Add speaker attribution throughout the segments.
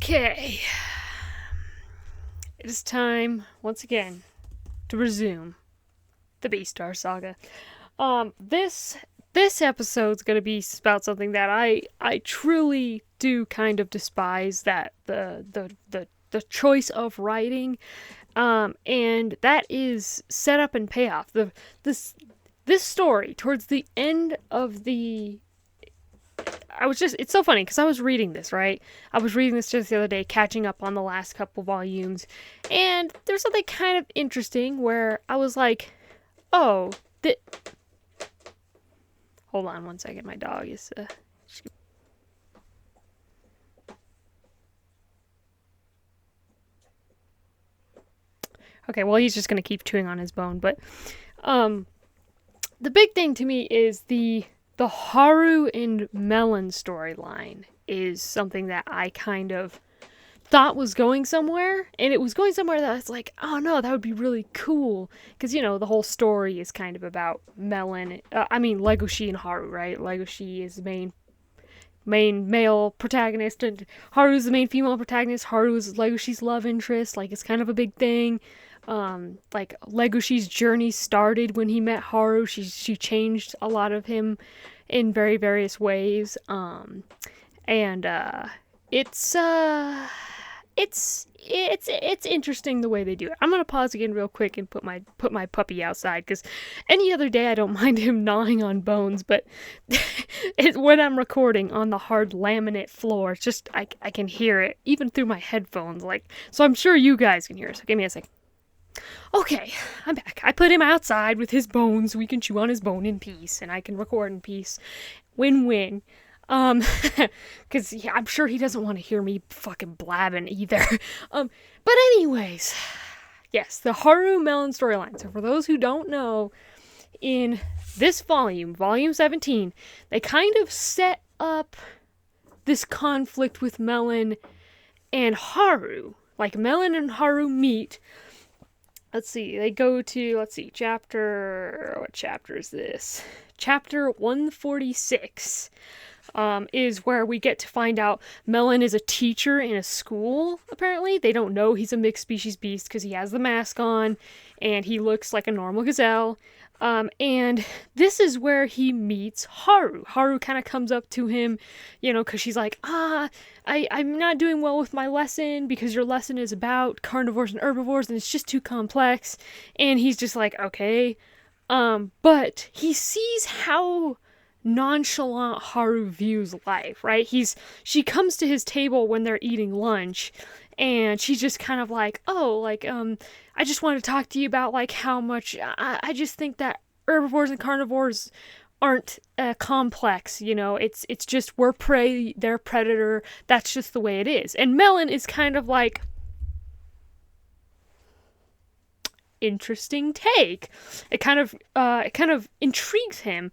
Speaker 1: Okay. It is time, once again, to resume the Beastar saga. This episode's gonna be about something that I truly do kind of despise, that the choice of writing, and that is setup and payoff. This story towards the end of the it's so funny because I was reading this, right? I was reading this just the other day, catching up on the last couple volumes, and there's something kind of interesting where I was like, oh, hold on one second, my dog is, okay, well, he's just gonna keep chewing on his bone, but, the big thing to me is the Haru and Melon storyline is something that I kind of thought was going somewhere, and it was going somewhere that I was like, oh no, that would be really cool, because, the whole story is kind of about Legoshi and Haru, right? Legoshi is the main male protagonist, and Haru's the main female protagonist. Haru is Legoshi's love interest, like, it's kind of a big thing. Like, Legoshi's journey started when he met Haru. She changed a lot of him in very various ways. And it's interesting the way they do it. I'm gonna pause again real quick and put my puppy outside, because any other day I don't mind him gnawing on bones, but when I'm recording on the hard laminate floor, it's just I can hear it even through my headphones, like, so I'm sure you guys can hear it. So give me a sec. Okay, I'm back. I put him outside with his bones so we can chew on his bone in peace, and I can record in peace. Win-win. Because I'm sure he doesn't want to hear me fucking blabbing either. But anyways, yes, the Haru Melon storyline. So for those who don't know, in this volume 17, they kind of set up this conflict with Melon and Haru. Like, Melon and Haru meet. Let's see, they go to, what chapter is this? Chapter 146. Is where we get to find out Melon is a teacher in a school, apparently. They don't know he's a mixed species beast because he has the mask on and he looks like a normal gazelle. And this is where he meets Haru. Haru kind of comes up to him, because she's like, I'm not doing well with my lesson because your lesson is about carnivores and herbivores and it's just too complex. And he's just like, okay. But he sees how nonchalant Haru views life, right? She comes to his table when they're eating lunch, and she's just kind of like, I just want to talk to you about, like, how much I just think that herbivores and carnivores aren't complex, it's just we're prey, they're predator, that's just the way it is. And Melon is kind of like, interesting take. It kind of intrigues him.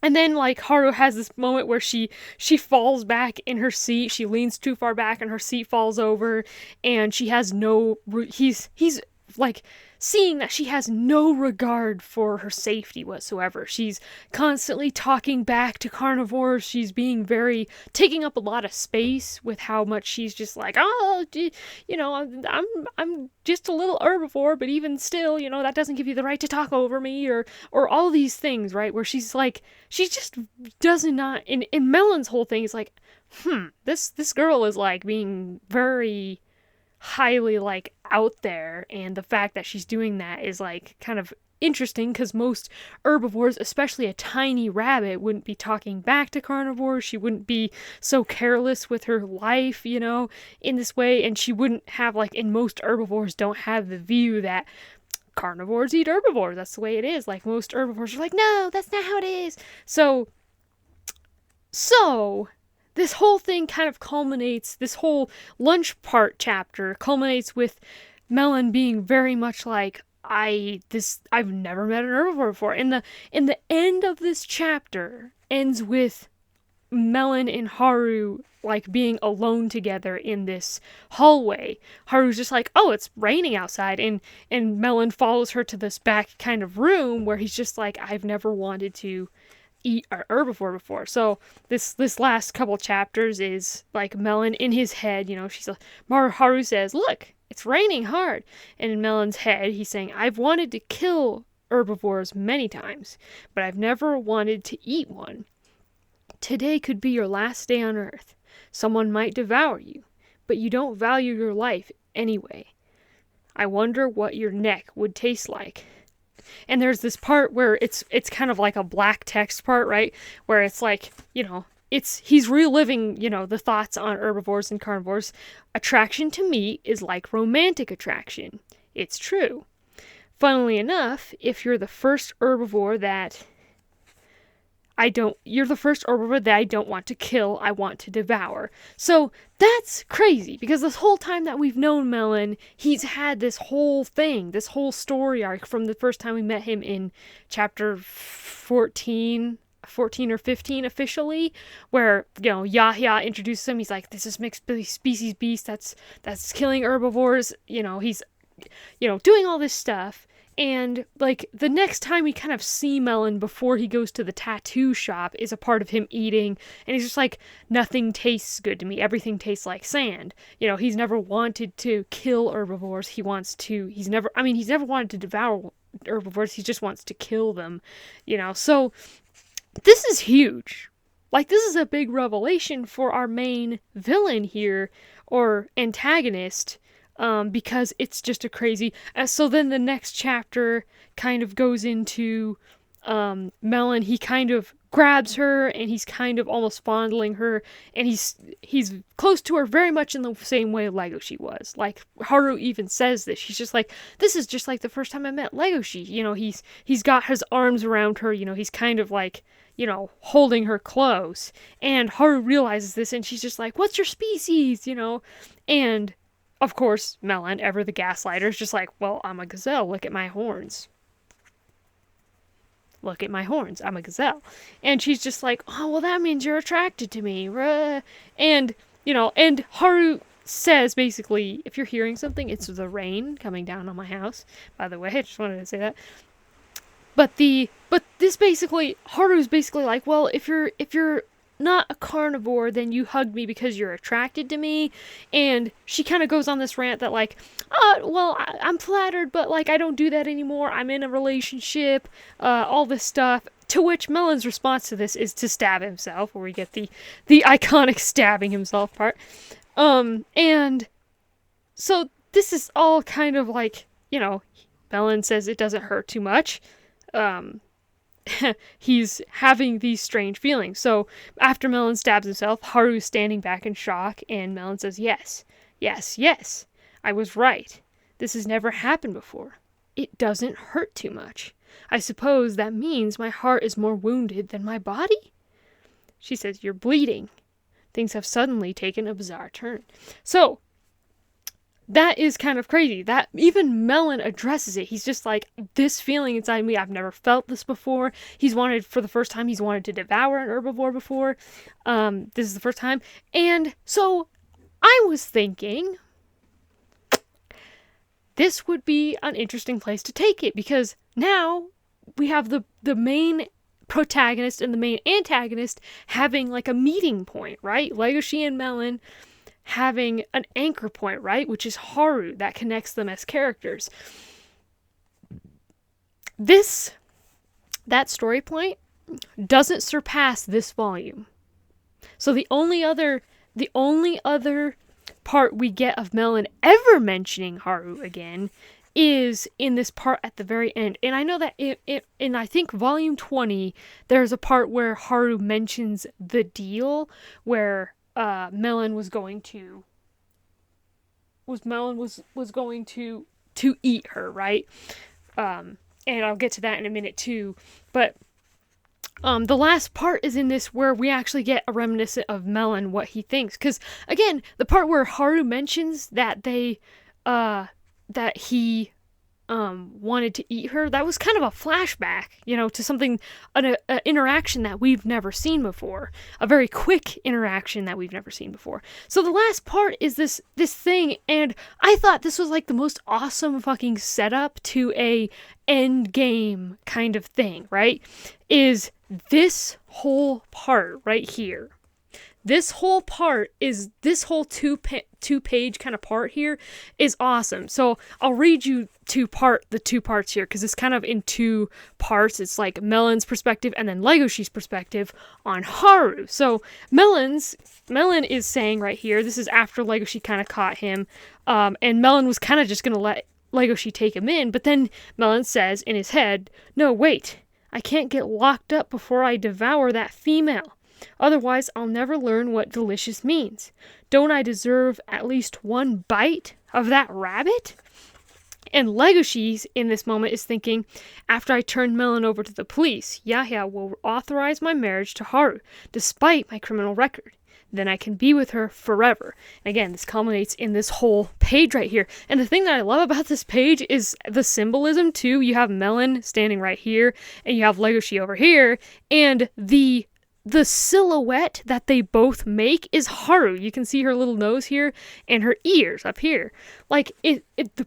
Speaker 1: And then, like, Haru has this moment where she falls back in her seat. She leans too far back and her seat falls over. And she has he's like, seeing that she has no regard for her safety whatsoever. She's constantly talking back to carnivores. She's taking up a lot of space with how much she's just like, I'm just a little herbivore, but even still, that doesn't give you the right to talk over me, or all these things, right? Where she's like, she just does not, in Melon's whole thing is like, this girl is, like, being very highly, like, out there, and the fact that she's doing that is, like, kind of interesting, because most herbivores, especially a tiny rabbit, wouldn't be talking back to carnivores. She wouldn't be so careless with her life, in this way, and she wouldn't have, like, and most herbivores don't have the view that carnivores eat herbivores, that's the way it is. Like, most herbivores are like, no, that's not how it is. So this whole thing kind of culminates, this whole lunch part chapter culminates with Melon being very much like, I've never met an herbivore before. And the end of this chapter ends with Melon and Haru, like, being alone together in this hallway. Haru's just like, oh, it's raining outside, and Melon follows her to this back kind of room where he's just like, I've never wanted to eat a herbivore before. So this last couple chapters is like Melon in his head, she's like, Haru says, "Look, it's raining hard." And in Melon's head, he's saying, "I've wanted to kill herbivores many times, but I've never wanted to eat one. Today could be your last day on Earth. Someone might devour you, but you don't value your life anyway. I wonder what your neck would taste like." And there's this part where it's kind of like a black text part, right? Where it's like, he's reliving, the thoughts on herbivores and carnivores. "Attraction to meat is like romantic attraction. It's true. Funnily enough, if you're the first herbivore that I don't want to kill, I want to devour." So that's crazy, because this whole time that we've known Melon, he's had this whole thing, this whole story arc from the first time we met him in chapter 14 or 15 officially, where, Yahya introduces him. He's like, "This is mixed species beast that's killing herbivores." He's, doing all this stuff. And, like, the next time we kind of see Melon before he goes to the tattoo shop is a part of him eating. And he's just like, "Nothing tastes good to me. Everything tastes like sand." He's never wanted to kill herbivores. He's never wanted to devour herbivores. He just wants to kill them. So this is huge. Like, this is a big revelation for our main villain here, or antagonist. Because it's just a crazy... so then the next chapter kind of goes into Melon. He kind of grabs her, and he's kind of almost fondling her, and he's close to her very much in the same way Legoshi was. Like, Haru even says this. She's just like, "This is just like the first time I met Legoshi." He's got his arms around her. He's kind of like, holding her close. And Haru realizes this, and she's just like, "What's your species?" And of course, Melon, ever the gaslighter, is just like, "Well, I'm a gazelle. Look at my horns. Look at my horns. I'm a gazelle." And she's just like, "Oh, well, that means you're attracted to me." And, and Haru says, basically, if you're hearing something, it's the rain coming down on my house. By the way, I just wanted to say that. But this basically, Haru's basically like, "Well, if you're not a carnivore, then you hug me because you're attracted to me." And she kind of goes on this rant that, like, "Well, I'm flattered, but, like, I don't do that anymore. I'm in a relationship," all this stuff. To which Melon's response to this is to stab himself, where we get the iconic stabbing himself part. And so this is all kind of like, Melon says it doesn't hurt too much. He's having these strange feelings. So after Melon stabs himself, Haru's standing back in shock, and Melon says, yes, I was right. This has never happened before. It doesn't hurt too much. I suppose that means my heart is more wounded than my body?" She says, "You're bleeding." Things have suddenly taken a bizarre turn. So that is kind of crazy. That even Melon addresses it. He's just like, "This feeling inside me, I've never felt this before." For the first time, he's wanted to devour an herbivore before. This is the first time. And so I was thinking, this would be an interesting place to take it, because now we have the main protagonist and the main antagonist having like a meeting point, right? Legoshi and Melon having an anchor point, right? Which is Haru, that connects them as characters. That story point doesn't surpass this volume. So the only other part we get of Melon ever mentioning Haru again is in this part at the very end. And I know that in I think volume 20, there's a part where Haru mentions the deal where Melon was going to eat her, right? And I'll get to that in a minute too. But the last part is in this where we actually get a reminiscent of Melon, what he thinks. Because, again, the part where Haru mentions that Melon wanted to eat her, that was kind of a flashback, to something, an interaction that we've never seen before. A very quick interaction that we've never seen before. So the last part is this thing, and I thought this was like the most awesome fucking setup to a end game kind of thing, right? Is this whole part right here. This whole part is, this whole two-page kind of part here is awesome. So I'll read you the two parts here, because it's kind of in two parts. It's like Melon's perspective and then Legoshi's perspective on Haru. So Melon is saying right here, this is after Legoshi kind of caught him, and Melon was kind of just going to let Legoshi take him in, but then Melon says in his head, "No, wait, I can't get locked up before I devour that female. Otherwise, I'll never learn what delicious means. Don't I deserve at least one bite of that rabbit?" And Legoshi, in this moment, is thinking, "After I turn Melon over to the police, Yahya will authorize my marriage to Haru, despite my criminal record. Then I can be with her forever." And again, this culminates in this whole page right here. And the thing that I love about this page is the symbolism, too. You have Melon standing right here, and you have Legoshi over here, and the silhouette that they both make is Haru. You can see her little nose here and her ears up here. Like,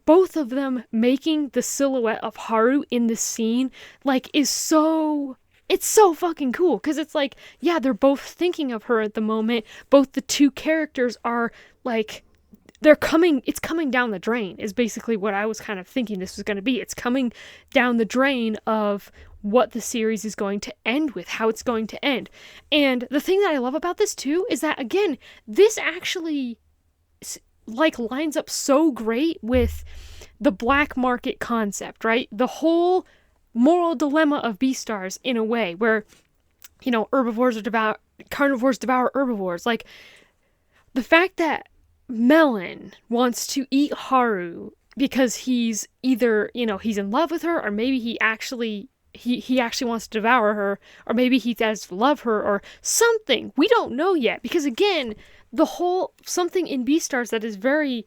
Speaker 1: both of them making the silhouette of Haru in this scene, like, it's so fucking cool. Because it's like, yeah, they're both thinking of her at the moment. Both the two characters are, like, it's coming down the drain, is basically what I was kind of thinking this was going to be. It's coming down the drain of what the series is going to end with, how it's going to end. And the thing that I love about this too is that, again, this actually like lines up so great with the black market concept, right? The whole moral dilemma of Beastars, in a way, where, carnivores devour herbivores. Like, the fact that Melon wants to eat Haru because he's either, he's in love with her, or maybe he actually wants to devour her, or maybe he does love her, or something. We don't know yet, because again, the whole something in Beastars that is very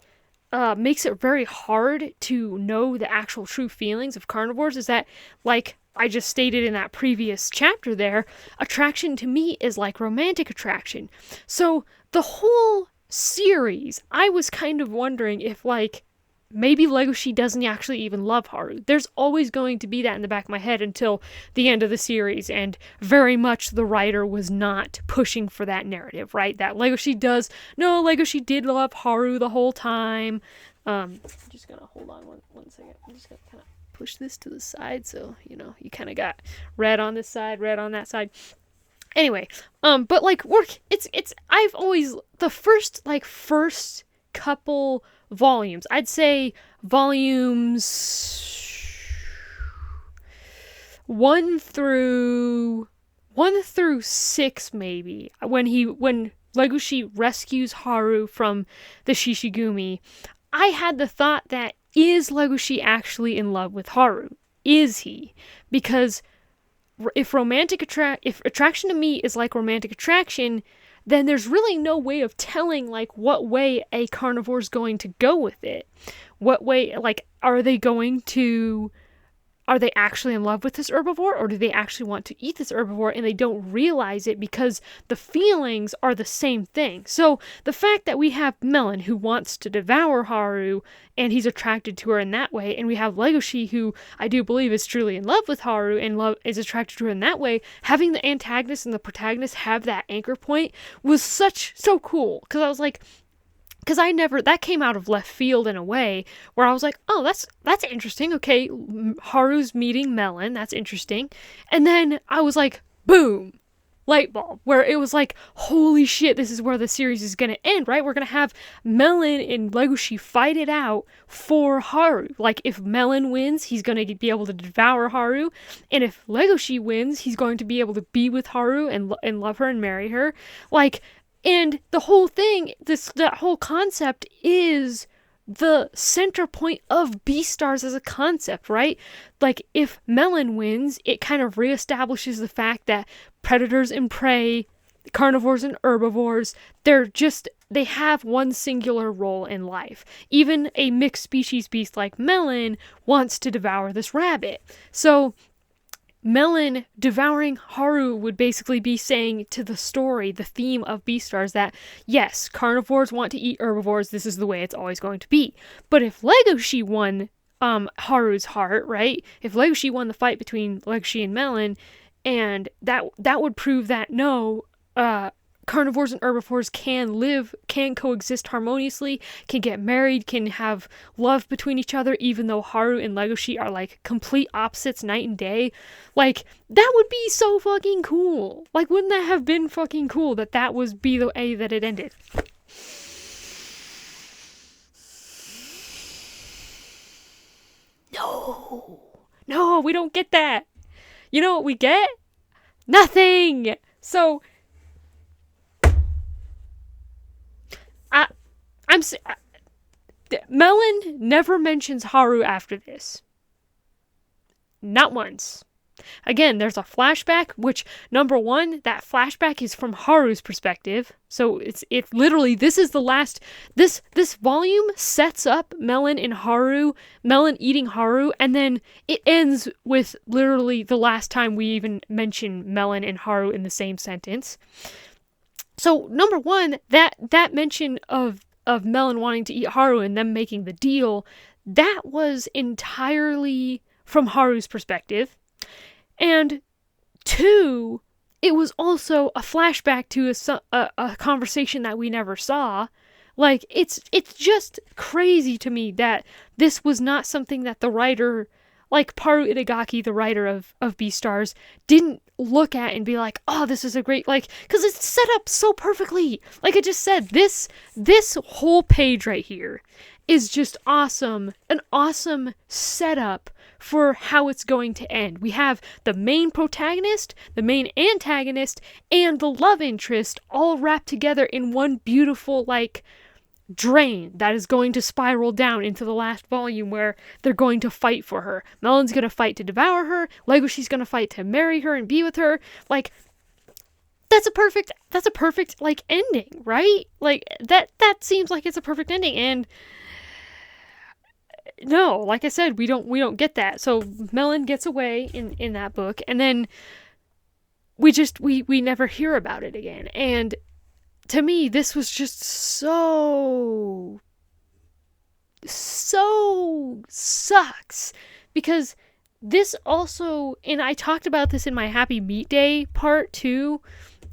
Speaker 1: makes it very hard to know the actual true feelings of carnivores is that, like I just stated in that previous chapter there, attraction to me is like romantic attraction. So the whole series, I was kind of wondering if, like, maybe Legoshi doesn't actually even love Haru. There's always going to be that in the back of my head until the end of the series, and very much the writer was not pushing for that narrative, right? That Legoshi did love Haru the whole time. I'm just gonna hold on one second. I'm just gonna kind of push this to the side so, you kind of got red on this side, red on that side. Anyway, but like I've always, the first couple volumes, I'd say volumes 1 through 6 maybe, when Legoshi rescues Haru from the Shishigumi, I had the thought that, is Legoshi actually in love with Haru? Is he? Because if attraction to me is like romantic attraction, then there's really no way of telling, like, what way a carnivore's going to go with it. What way, like, are they actually in love with this herbivore, or do they actually want to eat this herbivore and they don't realize it because the feelings are the same thing? So the fact that we have Melon, who wants to devour Haru and he's attracted to her in that way, and we have Legoshi, who I do believe is truly in love with Haru and is attracted to her in that way, having the antagonist and the protagonist have that anchor point was so cool. Because I was like, that came out of left field in a way where I was like, oh, that's interesting. Okay, Haru's meeting Melon, that's interesting. And then I was like, boom, light bulb, where it was like, holy shit, this is where the series is going to end, right? We're going to have Melon and Legoshi fight it out for Haru. Like, if Melon wins, he's going to be able to devour Haru. And if Legoshi wins, he's going to be able to be with Haru and love her and marry her. Like, and the whole thing, that whole concept is the center point of Beastars as a concept, right? Like, if Melon wins, it kind of reestablishes the fact that predators and prey carnivores and herbivores, they have one singular role in life. Even a mixed species beast like Melon wants to devour this rabbit. So Melon devouring Haru would basically be saying to the story, the theme of Beastars, that yes, carnivores want to eat herbivores, this is the way it's always going to be. But if Legoshi won Haru's heart, right? If Legoshi won the fight between Legoshi and Melon, and that would prove that no, carnivores and herbivores can coexist harmoniously, can get married, can have love between each other, even though Haru and Legoshi are like complete opposites night and day. Like, that would be so fucking cool. Like, wouldn't that have been fucking cool that was be the way that it ended? No, we don't get that. You know what we get? Nothing. So Melon never mentions Haru after this. Not once. Again, there's a flashback, which, number one, that flashback is from Haru's perspective. So it's literally, this is the last, this volume sets up Melon and Haru, Melon eating Haru, and then it ends with literally the last time we even mention Melon and Haru in the same sentence. So, number one, that mention of Melon wanting to eat Haru and them making the deal, that was entirely from Haru's perspective. And two, it was also a flashback to a conversation that we never saw. Like, it's just crazy to me that this was not something that the writer, like Paru Itagaki, the writer of Beastars, didn't look at and be like, oh, this is a great, like, because it's set up so perfectly. Like I just said, this whole page right here is just awesome. An awesome setup for how it's going to end. We have the main protagonist, the main antagonist, and the love interest all wrapped together in one beautiful, like, drain that is going to spiral down into the last volume where they're going to fight for her. Melon's going to fight to devour her. Legoshi's going to fight to marry her and be with her. Like, that's a perfect, like, ending, right? Like, that seems like it's a perfect ending, and no, like I said, we don't get that. So Melon gets away in that book, and then we never hear about it again. And to me, this was just so sucks, because this also, and I talked about this in my Happy Meat Day part too,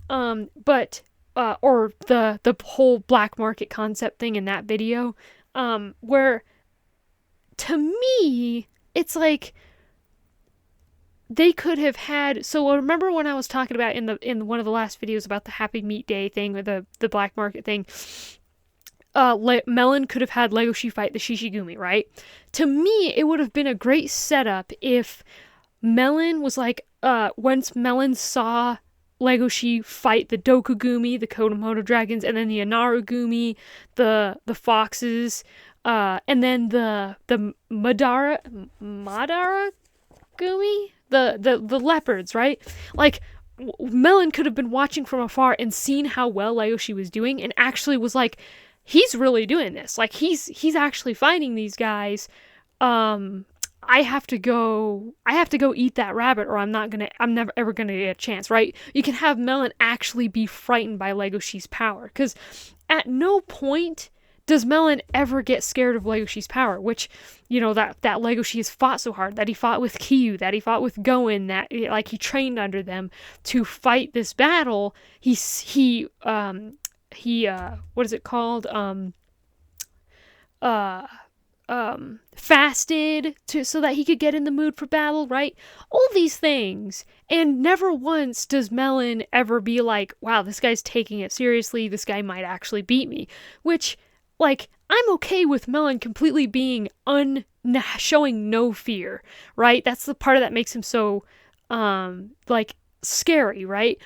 Speaker 1: but or the whole black market concept thing in that video, where to me it's like they could have had, so remember when I was talking about in one of the last videos about the Happy Meat Day thing, or the black market thing, Melon could have had Legoshi fight the Shishigumi, right? To me, it would have been a great setup if Melon was like, once Melon saw Legoshi fight the Dokugumi, the Kodomoto dragons, and then the Inarugumi, the foxes, and then the Madara Gumi? The leopards, right? Like, Melon could have been watching from afar and seen how well Legoshi was doing, and actually was like, he's really doing this. Like, he's actually fighting these guys. I have to go eat that rabbit, or I'm never ever gonna get a chance, right? You can have Melon actually be frightened by Legoshi's power, because at no point does Melon ever get scared of Legoshi's power, which, you know, that Legoshi has fought so hard, that he fought with Kyu, that he fought with Goen, that, like, he trained under them to fight this battle. He what is it called? Fasted so that he could get in the mood for battle, right? All these things. And never once does Melon ever be like, wow, this guy's taking it seriously, this guy might actually beat me. Which, like, I'm okay with Melon completely being showing no fear, right? That's the part of that makes him so, like, scary, right?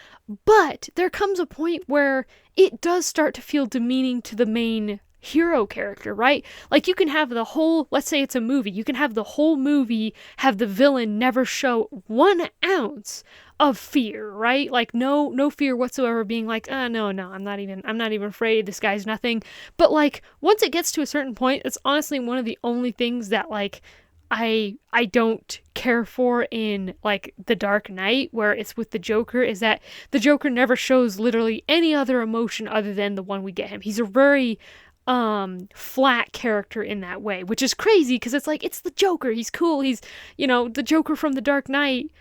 Speaker 1: But there comes a point where it does start to feel demeaning to the main hero character, right? Like, you can have the whole, let's say it's a movie, you can have the whole movie have the villain never show 1 ounce of fear, right? Like, no fear whatsoever, being like, no, I'm not even afraid, this guy's nothing. But like, once it gets to a certain point, it's honestly one of the only things that like I don't care for in like The Dark Knight, where it's with the Joker, is that the Joker never shows literally any other emotion other than the one we get him. He's a very flat character in that way, which is crazy because it's like, it's the Joker, he's cool, he's, the Joker from The Dark Knight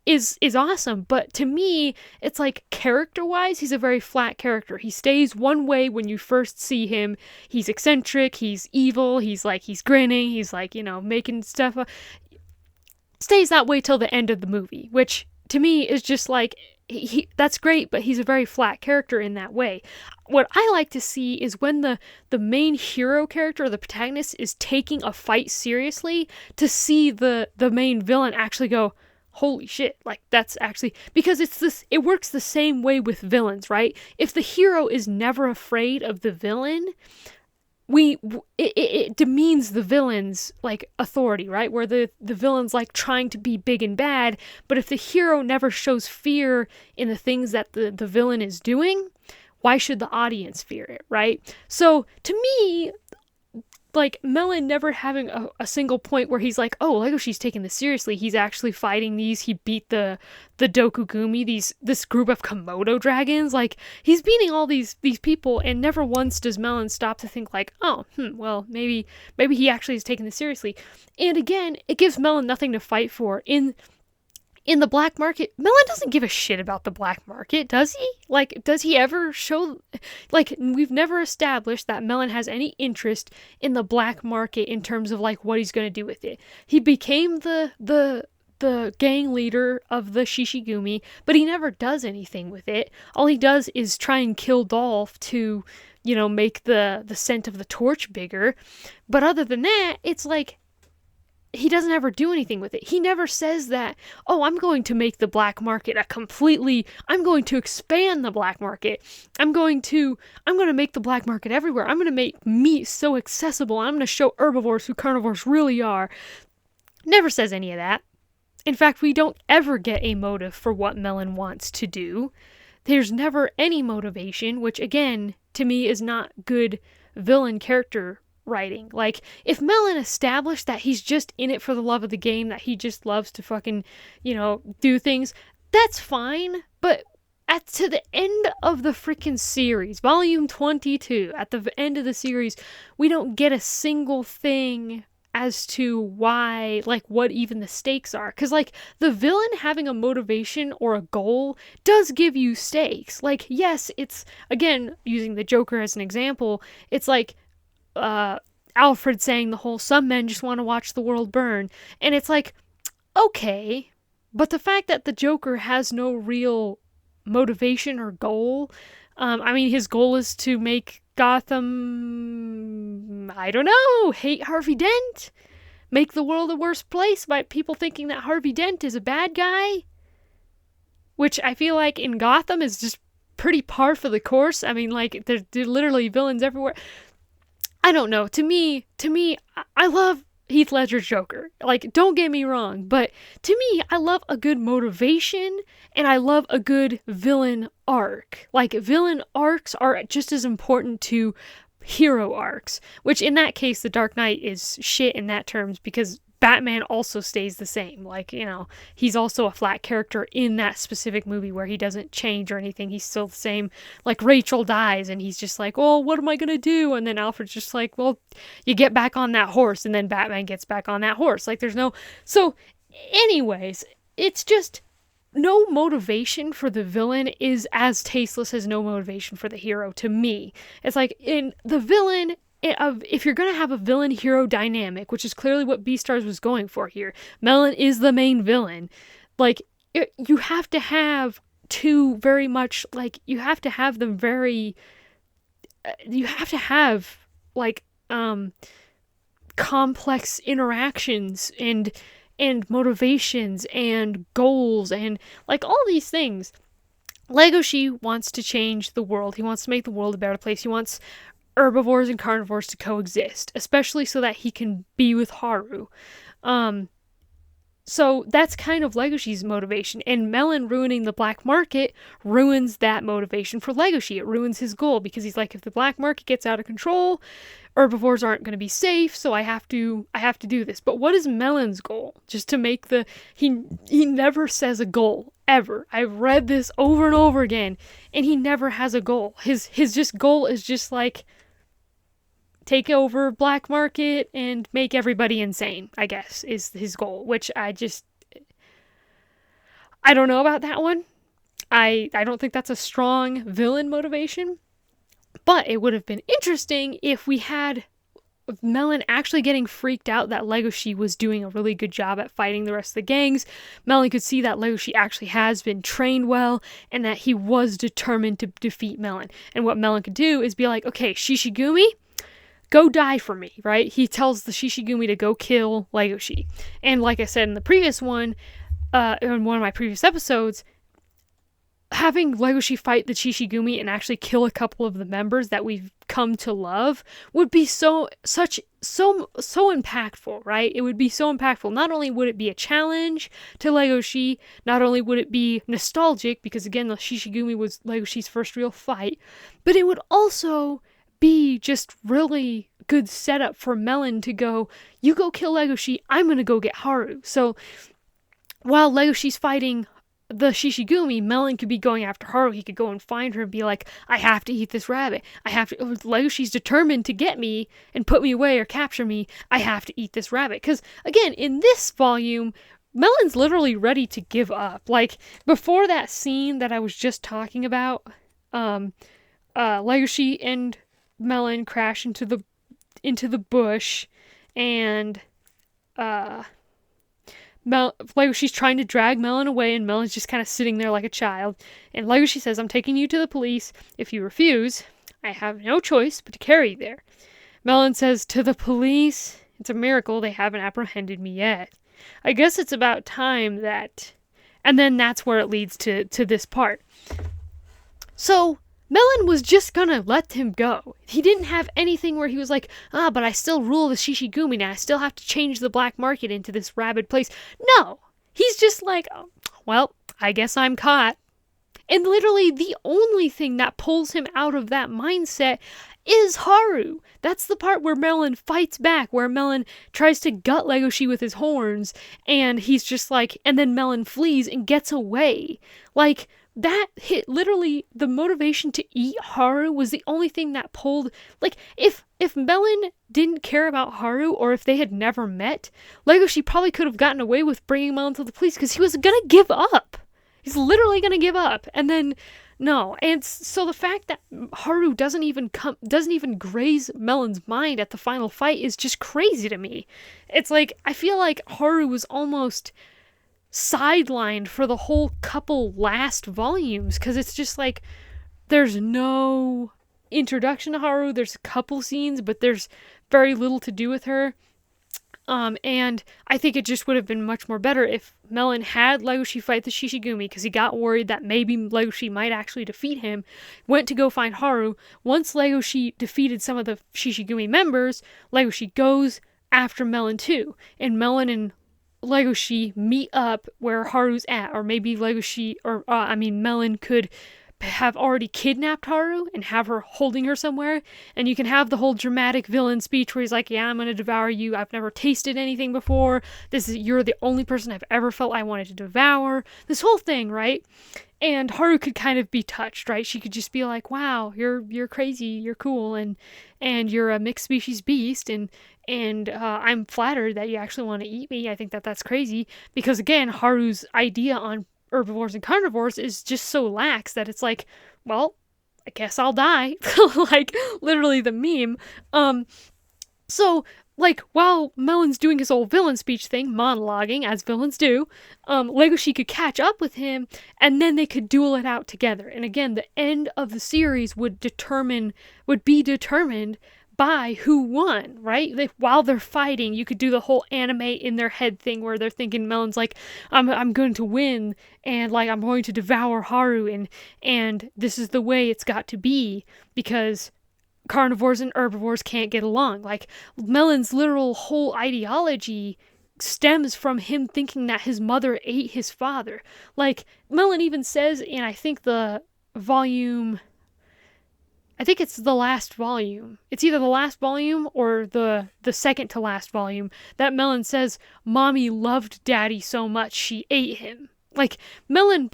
Speaker 1: is awesome, but to me, it's like, character-wise, he's a very flat character. He stays one way when you first see him. He's eccentric, he's evil, he's grinning, he's like, making stuff up. Stays that way till the end of the movie, which to me is just like, that's great, but he's a very flat character in that way. What I like to see is when the main hero character, or the protagonist, is taking a fight seriously, to see the main villain actually go, holy shit, like, that's actually, because it works the same way with villains, right? If the hero is never afraid of the villain, it demeans the villain's like authority, right? Where the villain's like trying to be big and bad, but if the hero never shows fear in the things that the villain is doing, why should the audience fear it, right? So to me, like, Melon never having a single point where he's like, oh, Legoshi's taking this seriously, he's actually fighting these, he beat the Dokugumi, this group of Komodo dragons, like, he's beating all these people, and never once does Melon stop to think like, oh, well, maybe he actually is taking this seriously. And again, it gives Melon nothing to fight for. In the black market, Melon doesn't give a shit about the black market, does he? Like, does he ever show... Like, we've never established that Melon has any interest in the black market in terms of, like, what he's going to do with it. He became the gang leader of the Shishigumi, but he never does anything with it. All he does is try and kill Dolph to, make the scent of the torch bigger. But other than that, it's like, he doesn't ever do anything with it. He never says that, oh, I'm going to make the black market I'm going to expand the black market. I'm going to make the black market everywhere. I'm going to make meat so accessible. I'm going to show herbivores who carnivores really are. Never says any of that. In fact, we don't ever get a motive for what Melon wants to do. There's never any motivation, which again, to me, is not good villain character writing. Like, if Melon established that he's just in it for the love of the game, that he just loves to fucking, do things, that's fine. But to the end of the freaking series, volume 22, at the end of the series, we don't get a single thing as to why, like, what even the stakes are. Because, like, the villain having a motivation or a goal does give you stakes. Like, yes, it's, again, using the Joker as an example, it's like, Alfred saying the whole, some men just want to watch the world burn. And it's like, okay, but the fact that the Joker has no real motivation or goal, his goal is to make Gotham, I don't know, hate Harvey Dent, make the world a worse place by people thinking that Harvey Dent is a bad guy, which I feel like in Gotham is just pretty par for the course. I mean, like, there's literally villains everywhere. I don't know. To me, I love Heath Ledger's Joker. Like, don't get me wrong, but to me, I love a good motivation, and I love a good villain arc. Like, villain arcs are just as important to hero arcs, which in that case, The Dark Knight is shit in that terms, because Batman also stays the same. Like, he's also a flat character in that specific movie where he doesn't change or anything. He's still the same. Like, Rachel dies and he's just like, oh, what am I gonna do? And then Alfred's just like, well, you get back on that horse. And then Batman gets back on that horse. Like, there's no... So, anyways, it's just... No motivation for the villain is as tasteless as no motivation for the hero, to me. It's like, in the villain... If you're going to have a villain-hero dynamic, which is clearly what Beastars was going for here, Melon is the main villain, like, you have to have two very much, like, you have to have them very, you have to have, like, complex interactions and motivations and goals and, like, all these things. Legoshi wants to change the world. He wants to make the world a better place. He wants herbivores and carnivores to coexist, especially so that he can be with Haru. So that's kind of Legoshi's motivation, and Melon ruining the black market ruins that motivation for Legoshi. It ruins his goal, because he's like, if the black market gets out of control, herbivores aren't going to be safe, so I have to do this. But what is Melon's goal? Just to make he never says a goal, ever. I've read this over and over again, and he never has a goal. His goal is just like, take over black market and make everybody insane, I guess, is his goal, which I don't know about that one. I don't think that's a strong villain motivation, but it would have been interesting if we had Melon actually getting freaked out that Legoshi was doing a really good job at fighting the rest of the gangs. Melon could see that Legoshi actually has been trained well, and that he was determined to defeat Melon. And what Melon could do is be like, okay, Shishigumi, go die for me, right? He tells the Shishigumi to go kill Legoshi. And like I said in the previous one, in one of my previous episodes, having Legoshi fight the Shishigumi and actually kill a couple of the members that we've come to love would be so impactful, right? It would be so impactful. Not only would it be a challenge to Legoshi, not only would it be nostalgic, because again, the Shishigumi was Legoshi's first real fight, but it would also be just really good setup for Melon to go, you go kill Legoshi, I'm gonna go get Haru. So while Legoshi's fighting the Shishigumi, Melon could be going after Haru. He could go and find her and be like, I have to eat this rabbit. Legoshi's determined to get me and put me away or capture me. I have to eat this rabbit. Because again, in this volume, Melon's literally ready to give up. Like, before that scene that I was just talking about, Legoshi and Melon crash into the bush, and Legoshi's trying to drag Melon away, and Melon's just kind of sitting there like a child. And Legoshi says, I'm taking you to the police. If you refuse, I have no choice but to carry you there. Melon says, to the police? It's a miracle they haven't apprehended me yet. I guess it's about time that... And then that's where it leads to this part. So Melon was just gonna let him go. He didn't have anything where he was like, but I still rule the Shishigumi now. I still have to change the black market into this rabid place. No! He's just like, oh, well, I guess I'm caught. And literally the only thing that pulls him out of that mindset is Haru. That's the part where Melon fights back, where Melon tries to gut Legoshi with his horns, and he's just like, and then Melon flees and gets away. Like, that hit, literally, the motivation to eat Haru was the only thing that pulled, like, if Melon didn't care about Haru, or if they had never met, Legoshi probably could have gotten away with bringing Melon to the police, because he was gonna give up. He's literally gonna give up, and then, no. And so the fact that Haru doesn't even graze Melon's mind at the final fight is just crazy to me. It's like, I feel like Haru was almost sidelined for the whole couple last volumes, because it's just like, there's no introduction to Haru. There's a couple scenes, but there's very little to do with her. And I think it just would have been much more better if Melon had Legoshi fight the Shishigumi, because he got worried that maybe Legoshi might actually defeat him, went to go find Haru. Once Legoshi defeated some of the Shishigumi members, Legoshi goes after Melon too, and Melon and Legoshi meet up where Haru's at, or maybe Melon could have already kidnapped Haru and have her holding her somewhere, and you can have the whole dramatic villain speech where he's like, yeah, I'm gonna devour you, I've never tasted anything before, you're the only person I've ever felt I wanted to devour, this whole thing, right? And Haru could kind of be touched, right? She could just be like, wow, you're crazy, you're cool, and you're a mixed species beast, and I'm flattered that you actually want to eat me. I think that's crazy, because again, Haru's idea on herbivores and carnivores is just so lax that it's like, well, I guess I'll die. Like, literally the meme. So, like, while Melon's doing his old villain speech thing, monologuing, as villains do, Legoshi could catch up with him, and then they could duel it out together. And again, the end of the series would be determined by who won, right? While they're fighting, you could do the whole anime in their head thing where they're thinking Melon's like, I'm going to win, and like, I'm going to devour Haru, and this is the way it's got to be, because carnivores and herbivores can't get along. Like, Melon's literal whole ideology stems from him thinking that his mother ate his father. Like, Melon even says in, I think it's the last volume. It's either the last volume or the second to last volume that Melon says, Mommy loved Daddy so much she ate him. Like, Melon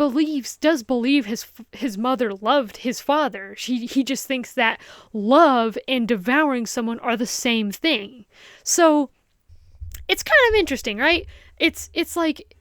Speaker 1: does believe his mother loved his father. He just thinks that love and devouring someone are the same thing. So, it's kind of interesting, right? It's like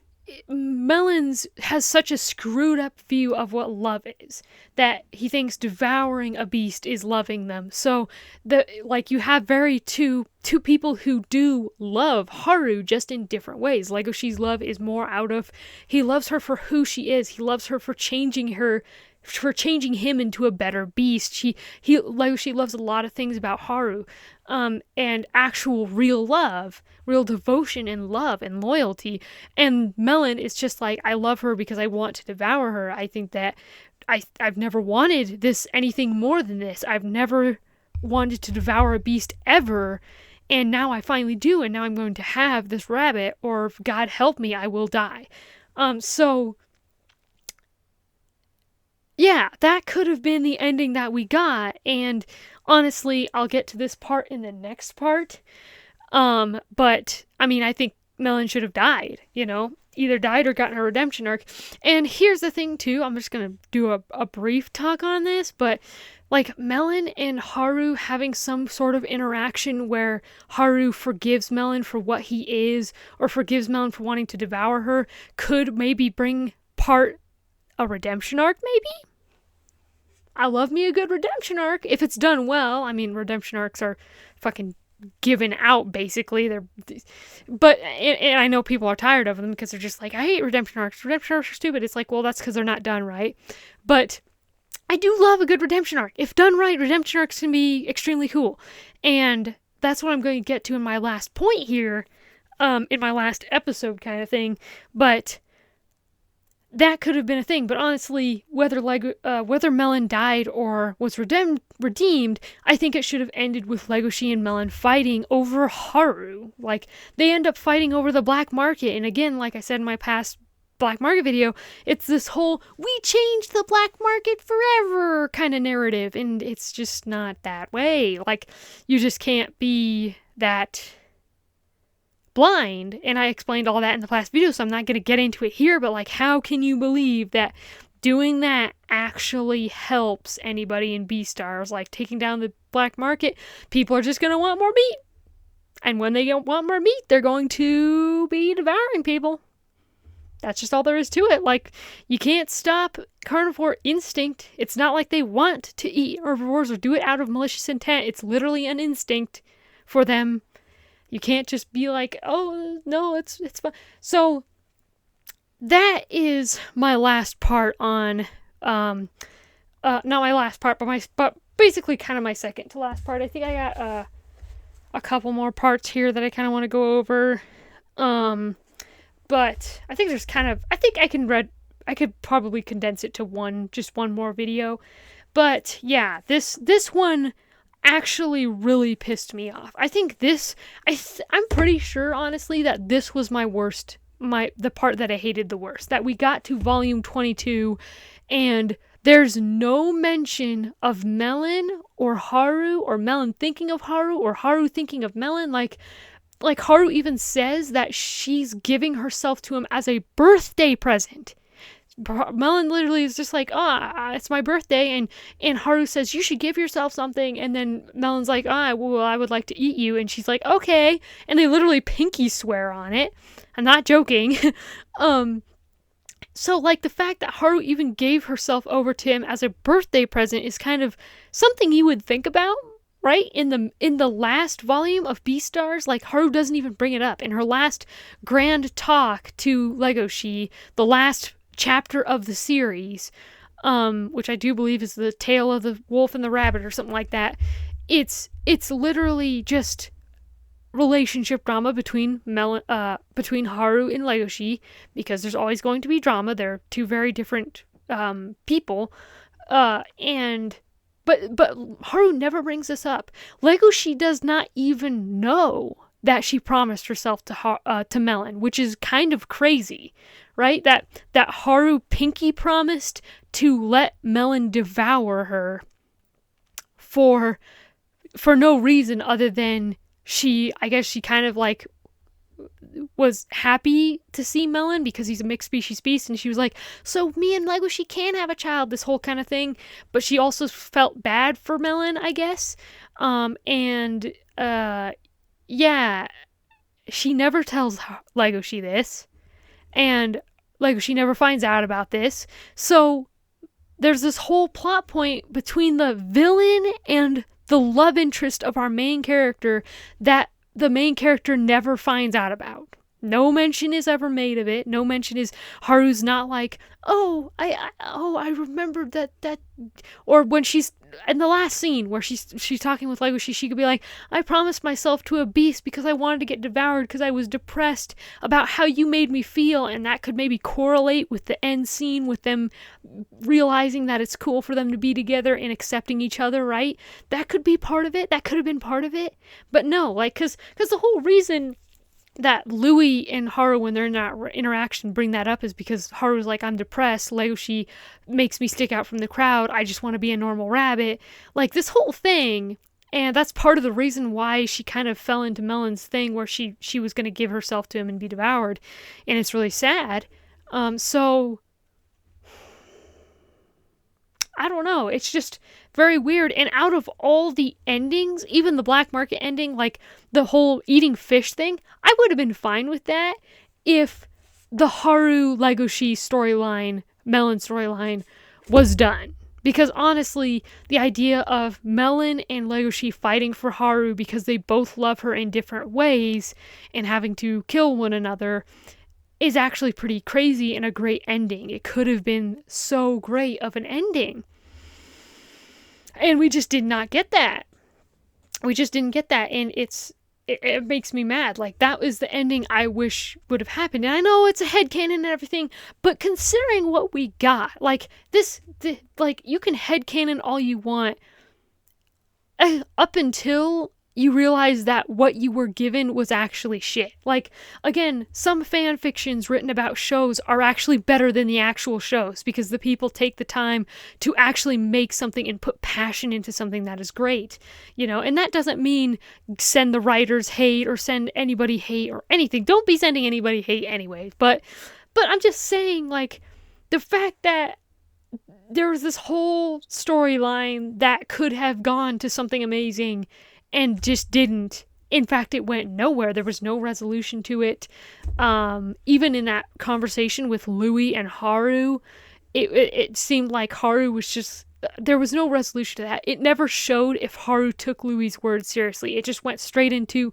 Speaker 1: Melons has such a screwed up view of what love is that he thinks devouring a beast is loving them. So you have two people who do love Haru just in different ways. Legoshi's love is more out of, he loves her for who she is. He loves her for changing him into a better beast. Legoshi loves a lot of things about Haru, and actual real love, real devotion and love and loyalty. And Melon is just like, I love her because I want to devour her. I think that I've never wanted anything more than this. I've never wanted to devour a beast ever, and now I finally do, and now I'm going to have this rabbit, or if God help me, I will die. So yeah, that could have been the ending that we got, and honestly, I'll get to this part in the next part. But, I mean, I think Melon should have died, either died or gotten a redemption arc. And here's the thing, too, I'm just gonna do a brief talk on this, but, like, Melon and Haru having some sort of interaction where Haru forgives Melon for what he is, or forgives Melon for wanting to devour her, could maybe bring a redemption arc, maybe? I love me a good redemption arc, if it's done well. I mean, redemption arcs are fucking given out, basically. But I know people are tired of them because they're just like, I hate redemption arcs. Redemption arcs are stupid. It's like, well, that's because they're not done right. But I do love a good redemption arc. If done right, redemption arcs can be extremely cool. And that's what I'm going to get to in my last point here, in my last episode kind of thing. But that could have been a thing, but honestly, whether Melon died or was redeemed, I think it should have ended with Legoshi and Melon fighting over Haru. Like, they end up fighting over the black market, and again, like I said in my past black market video, it's this whole, we changed the black market forever kind of narrative, and it's just not that way. Like, you just can't be that blind, and I explained all that in the last video, so I'm not going to get into it here, but like, how can you believe that doing that actually helps anybody in Beastars? Like, taking down the black market, people are just going to want more meat, and when they want more meat, they're going to be devouring people. That's just all there is to it. Like, you can't stop carnivore instinct. It's not like they want to eat herbivores or do it out of malicious intent. It's literally an instinct for them. You can't just be like, oh, no, it's fine. So, that is my last part on, not my last part, but basically kind of my second to last part. I think I got, a couple more parts here that I kind of want to go over. But I think I could probably condense it to just one more video. But yeah, this one actually really pissed me off. I think I'm pretty sure, honestly, that this was the part that I hated the worst. That we got to volume 22 and there's no mention of Melon or Haru, or Melon thinking of Haru, or Haru thinking of Melon. Like Haru even says that she's giving herself to him as a birthday present. Melon literally is just like, it's my birthday, and Haru says, you should give yourself something, and then Melon's like, well, I would like to eat you, and she's like, okay, and they literally pinky swear on it. I'm not joking. So, like, the fact that Haru even gave herself over to him as a birthday present is kind of something you would think about, right? In the last volume of Beastars, like, Haru doesn't even bring it up. In her last grand talk to Legoshi, the last chapter of the series, which I do believe is the Tale of the Wolf and the Rabbit or something like that, it's literally just relationship drama between Haru and Legoshi, because there's always going to be drama. They're two very different people, and But Haru never brings this up. Legoshi does not even know that she promised herself to Melon, which is kind of crazy, right? That Haru pinky promised to let Melon devour her for no reason other than I guess she kind of like was happy to see Melon because he's a mixed species beast, and she was like, so me and Legoshi can have a child, this whole kind of thing. But she also felt bad for Melon, I guess. Yeah, she never tells Legoshi this, and Legoshi never finds out about this. So there's this whole plot point between the villain and the love interest of our main character that the main character never finds out about. No mention is ever made of it. No mention is Haru's not like, I remembered that, or when she's in the last scene where she's talking with Legoshi, she could be like, I promised myself to a beast because I wanted to get devoured because I was depressed about how you made me feel, and that could maybe correlate with the end scene with them realizing that it's cool for them to be together and accepting each other, right? That could be part of it. That could have been part of it. But no, like, because the whole reason that Louis and Haru, when they're in that interaction, bring that up is because Haru's like, I'm depressed, Legoshi makes me stick out from the crowd, I just want to be a normal rabbit. Like, this whole thing, and that's part of the reason why she kind of fell into Melon's thing where she was going to give herself to him and be devoured, and it's really sad. So I don't know, it's just very weird. And out of all the endings, even the black market ending, like the whole eating fish thing, I would have been fine with that if the Haru Legoshi storyline, Melon storyline, was done. Because honestly, the idea of Melon and Legoshi fighting for Haru because they both love her in different ways and having to kill one another is actually pretty crazy and a great ending. It could have been so great of an ending. And we just did not get that. We just didn't get that, and it makes me mad. Like, that was the ending I wish would have happened. And I know it's a headcanon and everything, but considering what we got, like, like, you can headcanon all you want up until you realize that what you were given was actually shit. Like, again, some fan fictions written about shows are actually better than the actual shows because the people take the time to actually make something and put passion into something that is great, you know. And that doesn't mean send the writers hate or send anybody hate or anything. Don't be sending anybody hate anyway. But I'm just saying, like, the fact that there was this whole storyline that could have gone to something amazing and just didn't. In fact, it went nowhere. There was no resolution to it. Even in that conversation with Louis and Haru, it seemed like Haru was just... There was no resolution to that. It never showed if Haru took Louis' words seriously. It just went straight into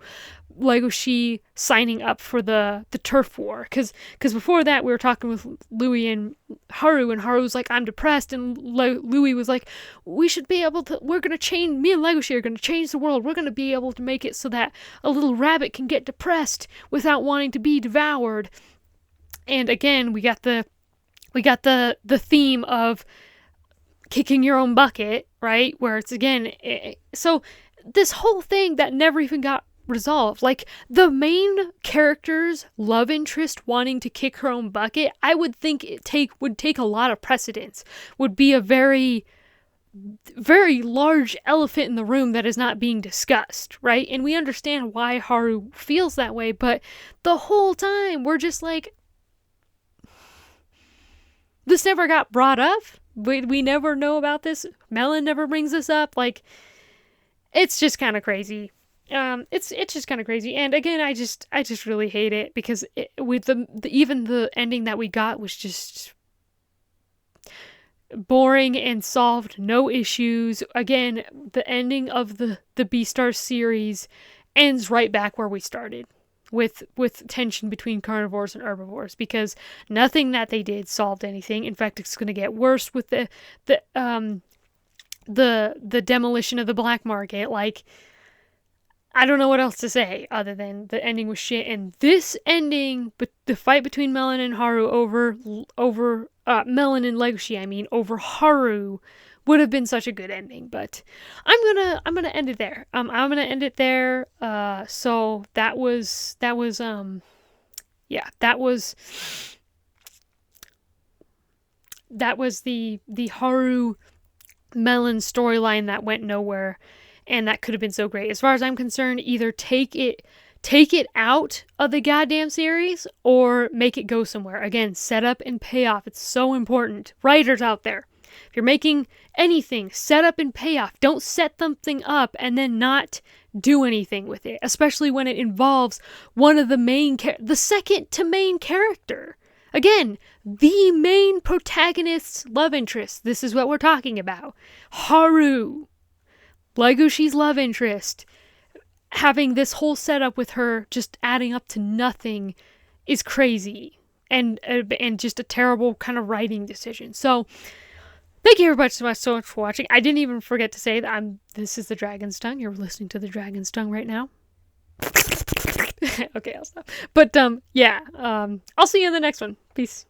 Speaker 1: Legoshi signing up for the turf war. Because before that, we were talking with Louis and Haru was like, I'm depressed, and Louis was like, we should be able to... We're going to change... Me and Legoshi are going to change the world. We're going to be able to make it so that a little rabbit can get depressed without wanting to be devoured. And again, we got the theme of kicking your own bucket, right? Where it's again, so this whole thing that never even got resolved, like the main character's love interest wanting to kick her own bucket, I would think would take a lot of precedence, would be a very, very large elephant in the room that is not being discussed, right? And we understand why Haru feels that way, but the whole time we're just like, this never got brought up. We never know about this. Melon never brings this up. Like, it's just kind of crazy. It's just kind of crazy. And again, I just really hate it because with even the ending that we got was just boring and solved no issues. Again, the ending of the Beastars series ends right back where we started. With tension between carnivores and herbivores, because nothing that they did solved anything. In fact, it's going to get worse with the demolition of the black market. Like, I don't know what else to say other than the ending was shit. And this ending, but the fight between Melon and Haru over Melon and Legoshi, over Haru, would have been such a good ending. But I'm gonna end it there. I'm gonna end it there. So yeah, that was the Haru Melon storyline that went nowhere, and that could have been so great. As far as I'm concerned, either take it out of the goddamn series or make it go somewhere. Again, setup and payoff. It's so important. Writers out there, if you're making anything, set up and payoff. Don't set something up and then not do anything with it, especially when it involves one of the second to main character. Again, the main protagonist's love interest. This is what we're talking about. Haru, Legoshi's love interest. Having this whole setup with her just adding up to nothing is crazy. And just a terrible kind of writing decision. So, thank you everybody so much for watching. I didn't even forget to say that this is the Dragon's Tongue. You're listening to the Dragon's Tongue right now. Okay, I'll stop. But, yeah. I'll see you in the next one. Peace.